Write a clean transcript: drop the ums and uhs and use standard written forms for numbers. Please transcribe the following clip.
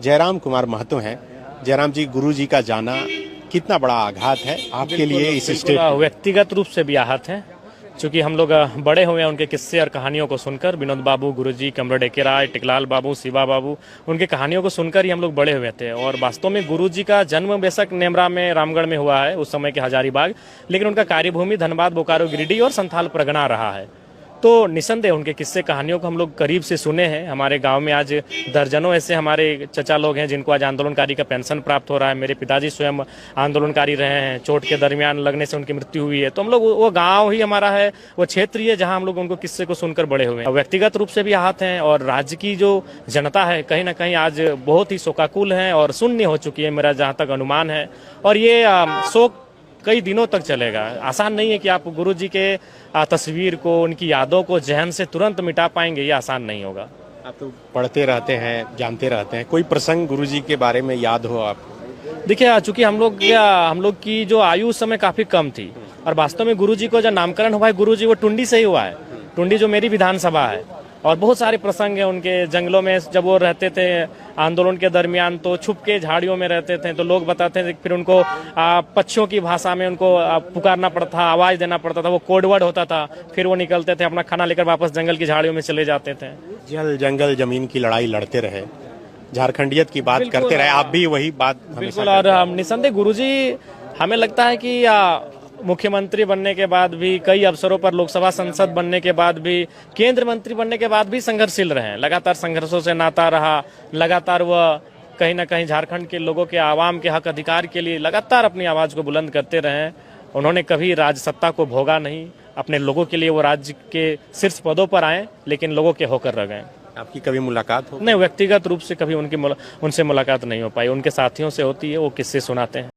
जयराम कुमार महतो हैं। जयराम जी, गुरु जी का जाना कितना बड़ा आघात है आपके लिए इस स्टेट? व्यक्तिगत रूप से भी आहत है, क्योंकि हम लोग बड़े हुए हैं उनके किस्से और कहानियों को सुनकर। विनोद बाबू, गुरुजी, कमरेड एके राय, टिकलाल बाबू, शिवा बाबू, उनके कहानियों को सुनकर ही हम लोग बड़े हुए थे। और वास्तव में गुरुजी का जन्म बेशक नेमरा में, रामगढ़ में हुआ है, उस समय के हजारीबाग, लेकिन उनका कार्यभूमि धनबाद, बोकारो, गिरिडीह और संथाल परगना रहा है। तो निसंदेह उनके किस्से कहानियों को हम लोग करीब से सुने हैं। हमारे गांव में आज दर्जनों ऐसे हमारे चचा लोग हैं जिनको आज आंदोलनकारी का पेंशन प्राप्त हो रहा है। मेरे पिताजी स्वयं आंदोलनकारी रहे हैं, चोट के दरमियान लगने से उनकी मृत्यु हुई है। तो हम लोग, वो गांव ही हमारा है, वो क्षेत्र ही है जहां हम लोग उनको किस्से को सुनकर बड़े हुए हैं। व्यक्तिगत रूप से भी आहत हैं, और राज्य की जो जनता है कहीं ना कहीं आज बहुत ही शोकाकुल है और शून्य हो चुकी है, मेरा जहाँ तक अनुमान है। और ये शोक कई दिनों तक चलेगा। आसान नहीं है कि आप गुरु जी के तस्वीर को, उनकी यादों को जहन से तुरंत मिटा पाएंगे, ये आसान नहीं होगा। आप तो पढ़ते रहते हैं, जानते रहते हैं, कोई प्रसंग गुरु जी के बारे में याद हो आपको? देखिए, चूंकि हम लोग की जो आयु उस समय काफी कम थी, और वास्तव में गुरु जी को जब नामकरण हुआ है, गुरु जी वो टुंडी से ही हुआ है। टुंडी जो मेरी विधानसभा है, और बहुत सारे प्रसंग हैं उनके। जंगलों में जब वो रहते थे आंदोलन के दरमियान, तो छुप के झाड़ियों में रहते थे, तो लोग बताते थे फिर उनको पक्षियों की भाषा में उनको पुकारना पड़ता था, आवाज देना पड़ता था, वो कोडवर्ड होता था। फिर वो निकलते थे, अपना खाना लेकर वापस जंगल की झाड़ियों में चले जाते थे। जल जंगल जमीन की लड़ाई लड़ते रहे, झारखंडियत की बात करते रहे, आप भी वही बात बिल्कुल। और निसंदेह गुरुजी, हमें लगता है कि मुख्यमंत्री बनने के बाद भी, कई अवसरों पर लोकसभा सांसद बनने के बाद भी, केंद्र मंत्री बनने के बाद भी संघर्षशील रहे हैं। लगातार संघर्षों से नाता रहा। लगातार वह कहीं ना कहीं झारखंड के लोगों के, आवाम के हक अधिकार के लिए लगातार अपनी आवाज को बुलंद करते रहे। उन्होंने कभी राज सत्ता को भोगा नहीं। अपने लोगों के लिए वो राज्य के शीर्ष पदों पर आए, लेकिन लोगों के होकर रह गए। आपकी कभी मुलाकात हो? नहीं, व्यक्तिगत रूप से कभी उनसे मुलाकात नहीं हो पाई। उनके साथियों से होती है, वो किस्से सुनाते हैं।